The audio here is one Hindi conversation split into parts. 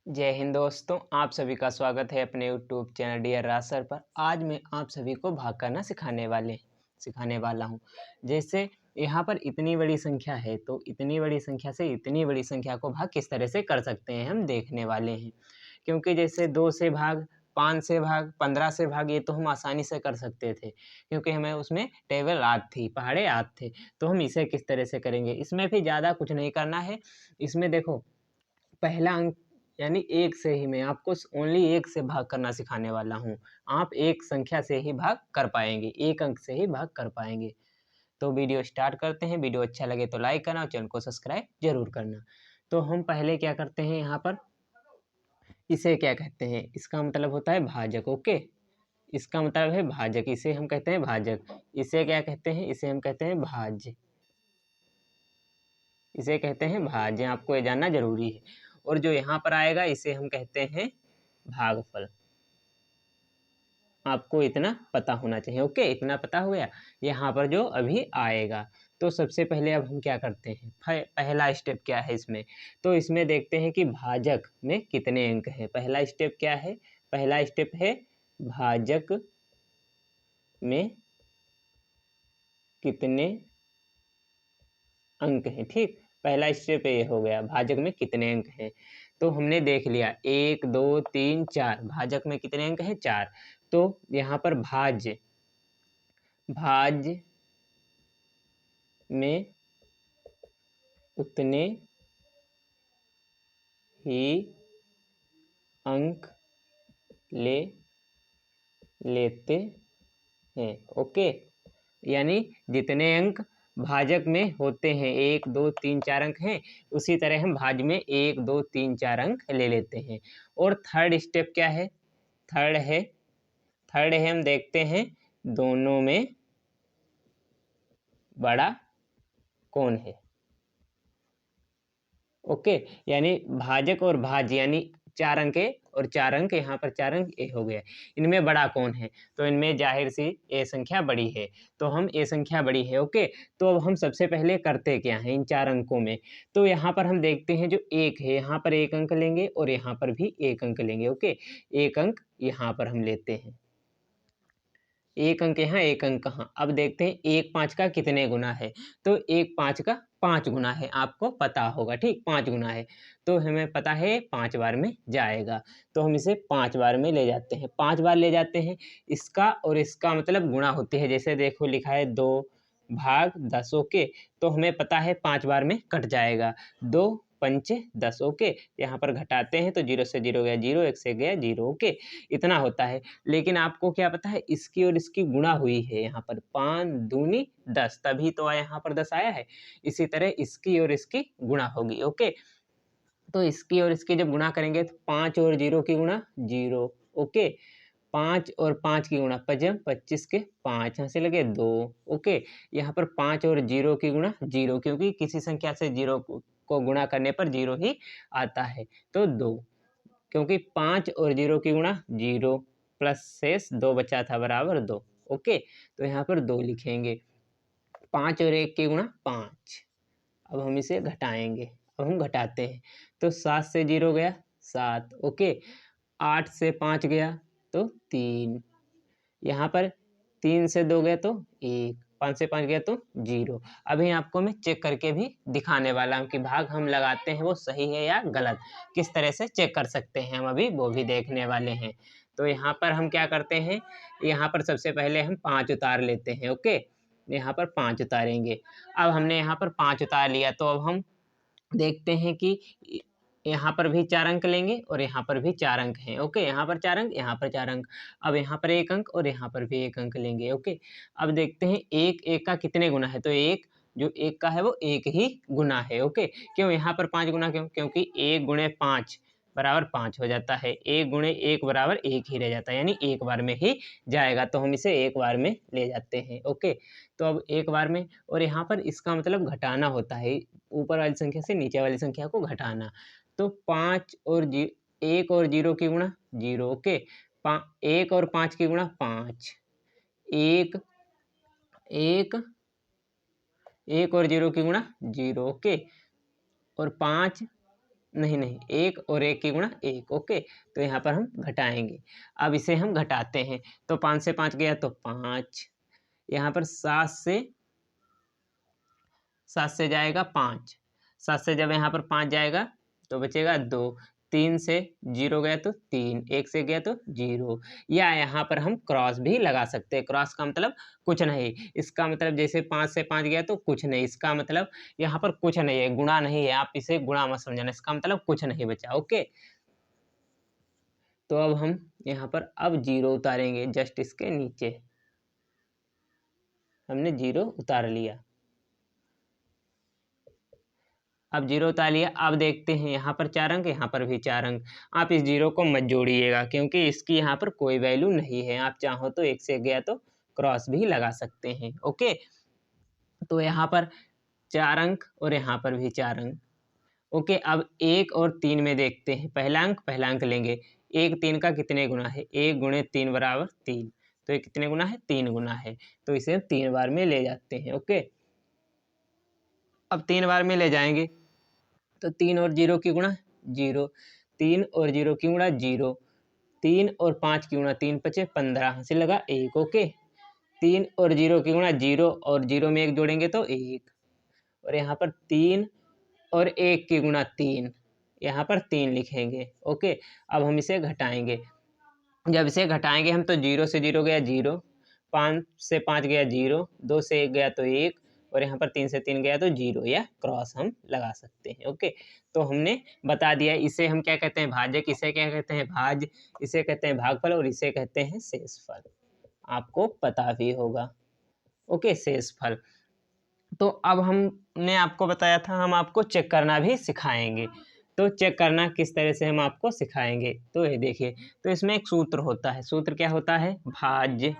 जय हिंद दोस्तों, आप सभी का स्वागत है अपने यूट्यूब चैनल डियर राज सर पर। आज मैं आप सभी को भाग करना सिखाने वाला हूँ। जैसे यहाँ पर इतनी बड़ी संख्या है तो इतनी बड़ी संख्या से इतनी बड़ी संख्या को भाग किस तरह से कर सकते हैं हम देखने वाले हैं। क्योंकि जैसे 2 से भाग, 5 से भाग, 15 से भाग ये तो हम आसानी से कर सकते थे, क्योंकि हमें उसमें टेबल याद थी, पहाड़े याद थे। तो हम इसे किस तरह से करेंगे, इसमें भी ज़्यादा कुछ नहीं करना है। इसमें देखो, पहला अंक यानी 1 से ही मैं आपको ओनली 1 से भाग करना सिखाने वाला हूँ। आप एक संख्या से ही भाग कर पाएँगे, 1 अंक से ही भाग कर पाएँगे। तो वीडियो स्टार्ट करते हैं। वीडियो अच्छा लगे तो लाइक करना और चैनल को सब्सक्राइब ज़रूर करना। तो हम पहले क्या करते हैं यहाँ पर, इसे क्या कहते हैं, इसका मतलब होता है भाजक। ओके, इसका मतलब है भाजक, इसे हम कहते हैं भाजक। इसे क्या कहते हैं, इसे हम कहते हैं भाज्य। इसे कहते हैं भाज्य, आपको ये जानना जरूरी है। और जो यहाँ पर आएगा इसे हम कहते हैं भागफल। आपको इतना पता होना चाहिए। ओके, इतना पता हो गया। यहाँ पर जो अभी आएगा, तो सबसे पहले अब हम क्या करते हैं, पहला स्टेप क्या है इसमें, तो इसमें देखते हैं कि भाजक में कितने अंक हैं। पहला स्टेप क्या है, पहला स्टेप है भाजक में कितने अंक हैं। ठीक, पहला स्टेप ये हो गया, भाजक में कितने अंक हैं। तो हमने देख लिया 1 2 3 4, भाजक में कितने अंक हैं, 4। तो यहाँ पर भाज्य में उतने ही अंक ले लेते हैं। ओके, यानी जितने अंक भाजक में होते हैं, 1 2 3 4 अंक हैं, उसी तरह हम भाज्य में 1 2 3 4 अंक ले लेते हैं। और थर्ड स्टेप क्या है, थर्ड है हम देखते हैं दोनों में बड़ा कौन है। ओके, यानी भाजक और भाज्य यानी 4 अंक ए और 4 अंक, यहाँ पर 4 अंक ए हो गया। इनमें बड़ा कौन है, तो इनमें जाहिर सी ए संख्या बड़ी है, तो हम ए संख्या बड़ी है। ओके, तो अब हम सबसे पहले करते क्या हैं इन 4 अंकों में, तो यहाँ पर हम देखते हैं जो 1 है, यहाँ पर 1 अंक लेंगे और यहाँ पर भी 1 अंक लेंगे। ओके, 1 अंक यहाँ पर हम लेते हैं, 1 अंक यहाँ, 1 अंक कहाँ। अब देखते हैं 1 5 का कितने गुना है, तो 1 5 का 5 गुना है, आपको पता होगा। ठीक, 5 गुना है, तो हमें पता है 5 बार में जाएगा, तो हम इसे 5 बार में ले जाते हैं, 5 बार ले जाते हैं। इसका और इसका मतलब गुणा होती है, जैसे देखो लिखा है 2 भाग 10। ओके, तो हमें पता है 5 बार में कट जाएगा, 2 पंचे 10। ओके, यहाँ पर घटाते हैं तो 0 से 0 गया 0, 1 से गया 0। ओके, इतना होता है। लेकिन आपको क्या पता है, इसकी और इसकी गुणा हुई है, यहाँ पर 5 दूनी 10, तभी तो यहाँ पर 10 आया है। इसी तरह इसकी और इसकी गुणा होगी। ओके, तो इसकी और इसकी जब गुणा करेंगे तो 5 और 0 की गुणा 0। ओके, 5 और 5 की गुणा 5 25 के 5, यहाँ से लगे 2। ओके, यहाँ पर 5 और 0 की गुणा 0, क्योंकि किसी संख्या से 0 को गुणा करने पर 0 ही आता है, तो 2। क्योंकि 5 और 0 की गुणा 0 प्लस शेष 2 बचा था बराबर 2। ओके, तो यहाँ पर 2 लिखेंगे। 5 और 1 की गुणा 5। अब हम इसे घटाएंगे, अब हम घटाते हैं, तो 7 से 0 गया 7। ओके, 8 से 5 गया तो 3, यहाँ पर 3 से 2 गया तो 1, 5 से 5 गया तो 0। अभी आपको मैं चेक करके भी दिखाने वाला हूँ कि भाग हम लगाते हैं वो सही है या गलत, किस तरह से चेक कर सकते हैं हम अभी वो भी देखने वाले हैं। तो यहाँ पर हम क्या करते हैं, यहाँ पर सबसे पहले हम 5 उतार लेते हैं। ओके, यहाँ पर 5 उतारेंगे। अब हमने यहाँ पर 5 उतार लिया, तो अब हम देखते हैं कि यहाँ पर भी 4 अंक लेंगे और यहाँ पर भी 4 अंक हैं। ओके, यहाँ पर 4 अंक, यहाँ पर 4 अंक। अब यहाँ पर 1 अंक और यहाँ पर भी 1 अंक लेंगे। ओके, अब देखते हैं 1 का कितने गुना है, तो 1 जो 1 का है वो 1 ही गुना है। ओके, क्यों यहाँ पर 5 गुना, क्यों, क्योंकि 1 गुणे 5 बराबर 5 हो जाता है, 1 गुणे 1 बराबर 1 ही रह जाता है, यानी 1 बार में ही जाएगा, तो हम इसे 1 बार में ले जाते हैं। ओके, तो अब 1 बार में, और यहाँ पर इसका मतलब घटाना होता है, ऊपर वाली संख्या से नीचे वाली संख्या को घटाना। तो 5 और 1 और 0 की गुणा 0। ओके, 1 और 5 की गुणा 5, 1 1 1 और 0 की गुणा 0। ओके, और 5 नहीं नहीं, 1 और 1 की गुणा 1, ओके। तो यहाँ पर हम घटाएंगे। अब इसे हम घटाते हैं, तो 5 से 5 गया तो 5, यहाँ पर 7 से जाएगा 5, 7 से जब यहाँ पर 5 जाएगा तो बचेगा 2, 3 से 0 गया तो 3, 1 से गया तो 0। या यहाँ पर हम क्रॉस भी लगा सकते हैं। क्रॉस का मतलब कुछ नहीं, इसका मतलब जैसे 5 से 5 गया तो कुछ नहीं, इसका मतलब यहाँ पर कुछ नहीं है, गुणा नहीं है, आप इसे गुणा मत समझना, इसका मतलब कुछ नहीं बचा, ओके। तो अब हम यहाँ पर अब 0 उतारेंगे, जस्ट इसके नीचे हमने 0 उतार लिया। अब 0 उतार लिया। अब देखते हैं यहाँ पर 4 अंक, यहाँ पर भी 4 अंक। आप इस 0 को मत जोड़िएगा क्योंकि इसकी यहाँ पर कोई वैल्यू नहीं है। आप चाहो तो 1 से गया तो क्रॉस भी लगा सकते हैं, ओके। तो यहाँ पर 4 अंक और यहाँ पर भी 4 अंक, ओके। अब 1 और 3 में देखते हैं। पहला अंक लेंगे। 1 3 का कितने गुना है? 1 गुणे 3 बराबर 3। तो ये कितने गुना है? 3 गुना है। तो इसे हम 3 बार में ले जाते हैं, ओके। अब 3 बार में ले जाएंगे तो 3 और 0 की गुणा 0, 3 और 0 की गुणा 0, 3 और 5 की गुणा 3 पचे 15 से लगा 1, ओके। 3 और 0 की गुणा 0 और 0 में 1 जोड़ेंगे तो 1, और यहाँ पर 3 और 1 की गुणा 3, यहाँ पर 3 लिखेंगे, ओके। अब हम इसे घटाएंगे। जब इसे घटाएंगे हम तो 0 से 0 गया 0, 5 से 5 गया 0, 2 से 1 गया तो 1, और यहाँ पर 3 से 3 गया तो 0, या क्रॉस हम लगा सकते हैं, ओके। तो हमने बता दिया इसे हम क्या कहते हैं? भाजक, इसे क्या कहते हैं? भाज्य, इसे कहते हैं भागफल, और इसे कहते हैं शेषफल। आपको पता भी होगा, ओके, शेषफल। तो अब हमने आपको बताया था हम आपको चेक करना भी सिखाएंगे। तो चेक करना किस तरह से हम आपको सिखाएंगे, तो ये देखिए। तो इसमें एक सूत्र होता है। सूत्र क्या होता है? भाज्य,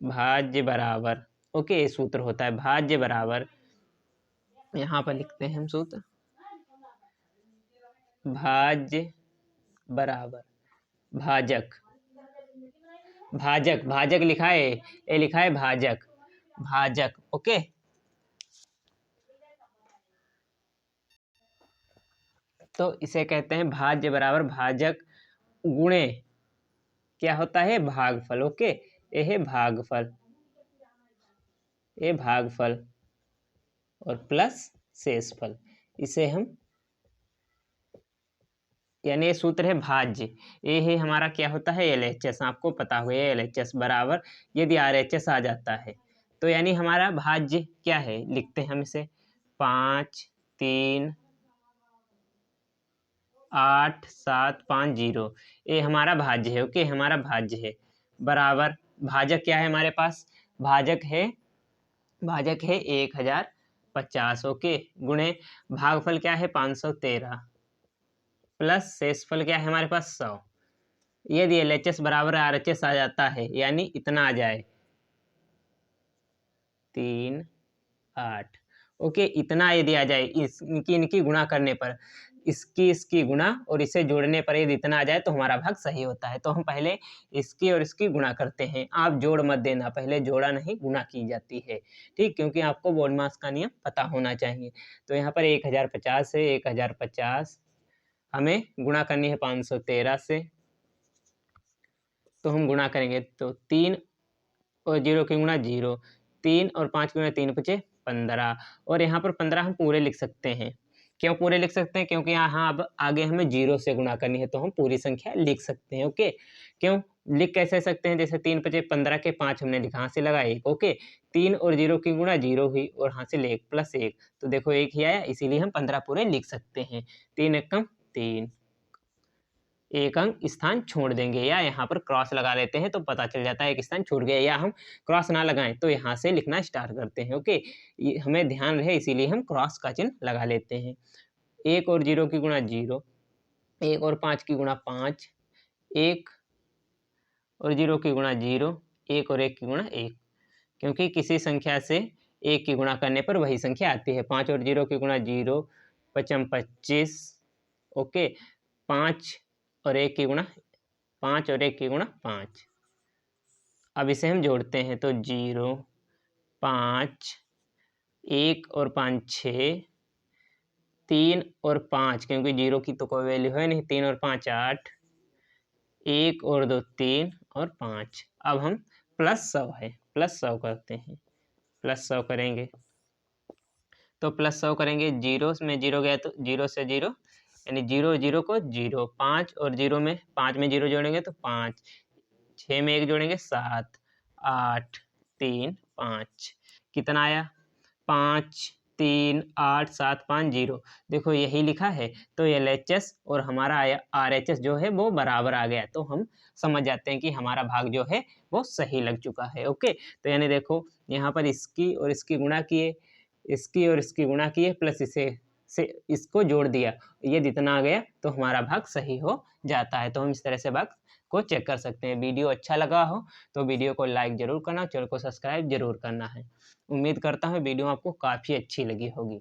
भाज्य बराबर, ओके। ये सूत्र होता है भाज्य बराबर, यहाँ पर लिखते हैं हम सूत्र, भाज्य बराबर भाजक, भाजक, भाजक लिखा है, ये लिखा है भाजक, भाजक, ओके। तो इसे कहते हैं भाज्य बराबर भाजक गुणे क्या होता है? भागफल, ओके। ये है भागफल, ये भागफल, और प्लस शेषफल। इसे हम, यानी ये सूत्र है भाज्य, ये है हमारा क्या होता है? LHS। आपको पता हुआ है LHS बराबर, यदि RHS आ जाता है तो यानी हमारा भाज्य क्या है? लिखते हैं हम इसे 5 3 8 7 5 0, ये हमारा भाज्य है, ओके। हमारा भाज्य है बराबर, भाजक क्या है हमारे पास? भाजक है 1050, ओके। गुणे भागफल क्या है? 513, प्लस शेषफल क्या है हमारे पास? 100। यदि LHS बराबर RHS आ जाता है, यानी इतना आ जाए 3 8, ओके, इतना यदि आ जाए, इनकी गुणा करने पर, इसकी गुणा और इसे जोड़ने पर यदि इतना आ जाए तो हमारा भाग सही होता है। तो हम पहले इसकी और इसकी गुणा करते हैं। आप जोड़ मत देना, पहले जोड़ा नहीं गुणा की जाती है, ठीक, क्योंकि आपको बोर्ड मार्क्स का नियम पता होना चाहिए। तो यहाँ पर 1050 से 1050 हमें गुणा करनी है 513 से, तो हम गुणा करेंगे तो 3 और 0 की गुणा 0, 3 और 5 की गुणा 3 पचे 15, और यहाँ पर 15 हम पूरे लिख सकते हैं। क्यों पूरे लिख सकते हैं? क्योंकि यहाँ अब आगे हमें 0 से गुणा करनी है, तो हम पूरी संख्या लिख सकते हैं, ओके। क्यों लिख कैसे सकते हैं? जैसे 3 पचे 15 के 5 हमने लिखा, हाथ से लगा 1, ओके। 3 और 0 की गुणा 0 हुई, और हाथ से 1 प्लस 1, तो देखो 1 ही आया, इसीलिए हम 15 पूरे लिख सकते हैं। 3 एकम 3, एक अंक स्थान छोड़ देंगे, या यहाँ पर क्रॉस लगा लेते हैं तो पता चल जाता है एक स्थान छूट गया, या हम क्रॉस ना लगाएं तो यहाँ से लिखना स्टार्ट करते हैं, ओके। ये हमें ध्यान रहे, इसीलिए हम क्रॉस का चिन्ह लगा लेते हैं। 1 और 0 की गुणा 0, 1 और 5 की गुणा 5, 1 और 0 की गुणा 0, 1 और 1 की गुणा 1, क्योंकि किसी संख्या से 1 की गुणा करने पर वही संख्या आती है। 5 और 0 की गुणा 0, 5 25, ओके। 5 और 1 की गुणा 5 और 1 की गुणा 5। अब इसे हम जोड़ते हैं तो 0 5, 1 और 5 6, 3 और 5, क्योंकि 0 की तो कोई वैल्यू है नहीं। 3 और 5 8, 1 और 2 3 और 5। अब हम +100 है, +100 करते हैं, +100 करेंगे तो +100 करेंगे। 0 में 0 गया तो 0 से 0, यानी 0 0 को 0, 5 और 0 में 5 में 0 जोड़ेंगे तो 5, 6 में 1 जोड़ेंगे 7, 8 3 5, कितना आया 5 3 8 7 5 0। देखो यही लिखा है, तो LHS और हमारा आया RHS जो है वो बराबर आ गया, तो हम समझ जाते हैं कि हमारा भाग जो है वो सही लग चुका है। ओके, तो यानी देखो यहाँ पर इसकी और इसकी गुणा किए, इसकी और इसकी गुणा किए, प्लस इसे से इसको जोड़ दिया, ये जितना आ गया तो हमारा भाग सही हो जाता है। तो हम इस तरह से भाग को चेक कर सकते हैं। वीडियो अच्छा लगा हो तो वीडियो को लाइक ज़रूर करना, चैनल को सब्सक्राइब ज़रूर करना है। उम्मीद करता हूँ वीडियो आपको काफ़ी अच्छी लगी होगी।